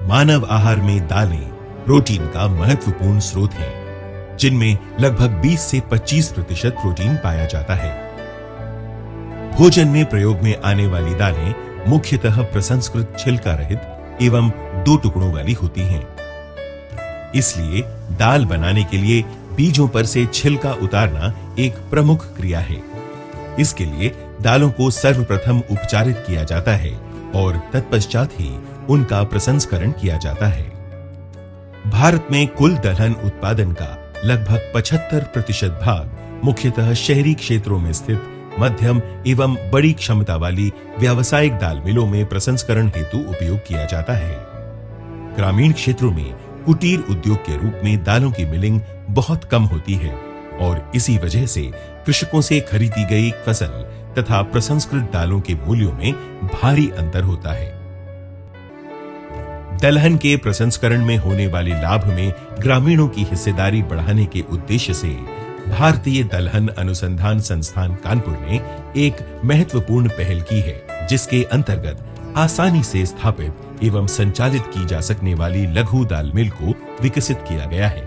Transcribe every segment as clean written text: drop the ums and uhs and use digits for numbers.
मानव आहार में दालें प्रोटीन का महत्वपूर्ण स्रोत हैं, जिनमें लगभग 20 से 25% प्रोटीन पाया जाता है। भोजन में प्रयोग में आने वाली दालें मुख्यतः प्रसंस्कृत छिलका रहित एवं 2 टुकड़ों वाली होती हैं। इसलिए दाल बनाने के लिए बीजों पर से छिलका उतारना एक प्रमुख क्रिया है। इसके लिए दालों को सर्वप्रथम उपचारित किया जाता है और तत्पश्चात ही उनका प्रसंस्करण किया जाता है। भारत में कुल दलहन उत्पादन का लगभग 75% भाग मुख्यतः शहरी क्षेत्रों में स्थित मध्यम एवं बड़ी क्षमता वाली व्यावसायिक दाल मिलों में प्रसंस्करण हेतु उपयोग किया जाता है। ग्रामीण क्षेत्रों में कुटीर उद्योग के रूप में दालों की मिलिंग बहुत कम होती है और इसी वजह से कृषकों से खरीदी गई फसल तथा प्रसंस्कृत दालों के मूल्यों में भारी अंतर होता है। दलहन के प्रसंस्करण में होने वाले लाभ में ग्रामीणों की हिस्सेदारी बढ़ाने के उद्देश्य से भारतीय दलहन अनुसंधान संस्थान कानपुर ने एक महत्वपूर्ण पहल की है, जिसके अंतर्गत आसानी से स्थापित एवं संचालित की जा सकने वाली लघु दाल मिल को विकसित किया गया है।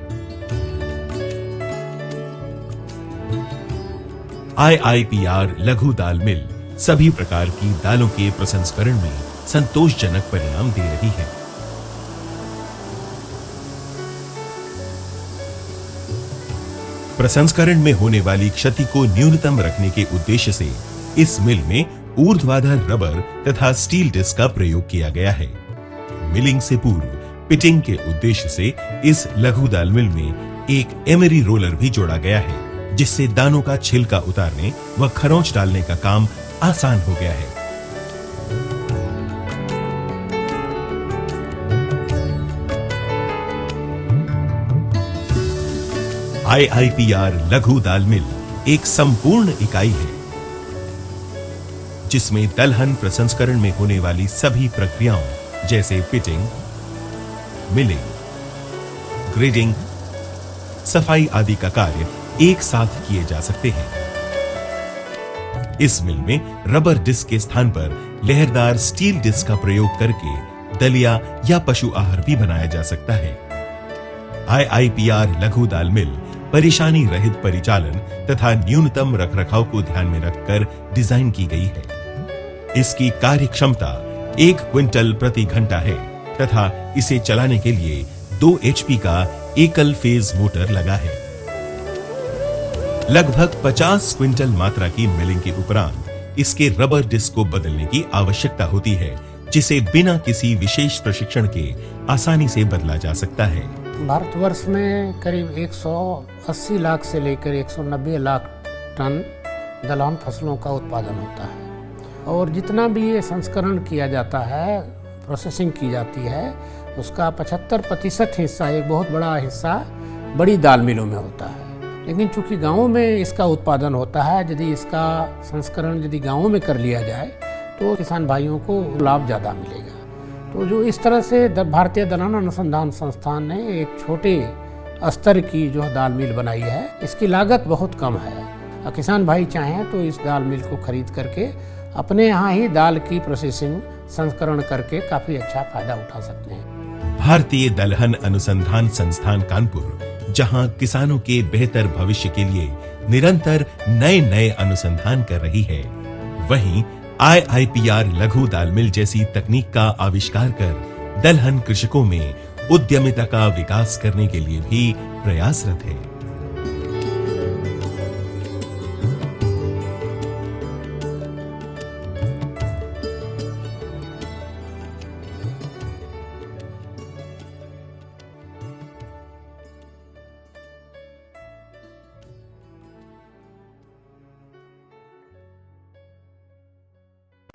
IIPR लघु दाल मिल सभी प्रकार की दालों के प्रसंस्करण में संतोषजनक परिणाम दे रही है। प्रसंस्करण में होने वाली क्षति को न्यूनतम रखने के उद्देश्य से इस मिल में ऊर्ध्वाधर रबर तथा स्टील डिस्क का प्रयोग किया गया है। मिलिंग से पूर्व पिटिंग के उद्देश्य से इस लघु दाल मिल में एक एमरी रोलर भी जोड़ा गया है, जिससे दानों का छिलका उतारने व खरोंच डालने का काम आसान हो गया है। IIPR लघु दाल मिल एक संपूर्ण इकाई है, जिसमें दलहन प्रसंस्करण में होने वाली सभी प्रक्रियाओं जैसे पिटिंग, मिलिंग, ग्रेडिंग, सफाई आदि का कार्य एक साथ किए जा सकते हैं। इस मिल में रबर डिस्क के स्थान पर लहरदार स्टील डिस्क का प्रयोग करके दलिया या पशु आहार भी बनाया जा सकता है। IIPR लघु दाल मिल परेशानी रहित परिचालन तथा न्यूनतम रखरखाव को ध्यान में रखकर डिजाइन की गई है। इसकी कार्य क्षमता 1 क्विंटल प्रति घंटा है तथा इसे चलाने के लिए 2 HP का एकल फेज मोटर लगा है। लगभग 50 क्विंटल मात्रा की मिलिंग के उपरांत इसके रबर डिस्क को बदलने की आवश्यकता होती है, जिसे बिना किसी विशेष प्रशिक्षण के आसानी से बदला जा सकता है। भारतवर्ष में करीब 180 लाख से लेकर 190 लाख टन दलहन फसलों का उत्पादन होता है और जितना भी ये संस्करण किया जाता है, प्रोसेसिंग की जाती है, उसका 75% हिस्सा, एक बहुत बड़ा हिस्सा बड़ी दाल मिलों में होता है। लेकिन चूंकि गाँवों में इसका उत्पादन होता है, यदि इसका संस्करण यदि गाँवों में कर लिया जाए तो किसान भाइयों को लाभ ज़्यादा मिलेगा। तो जो इस तरह से भारतीय दलहन अनुसंधान संस्थान ने एक छोटे स्तर की जो दाल मिल बनाई है, इसकी लागत बहुत कम है। किसान भाई चाहें तो इस दाल मिल को खरीद करके अपने यहाँ ही दाल की प्रोसेसिंग संस्करण करके काफी अच्छा फायदा उठा सकते हैं। भारतीय दलहन अनुसंधान संस्थान कानपुर जहां किसानों के बेहतर भविष्य के लिए निरंतर नए नए अनुसंधान कर रही है, वहीं IIPR लघु दाल मिल जैसी तकनीक का आविष्कार कर दलहन कृषकों में उद्यमिता का विकास करने के लिए भी प्रयासरत है।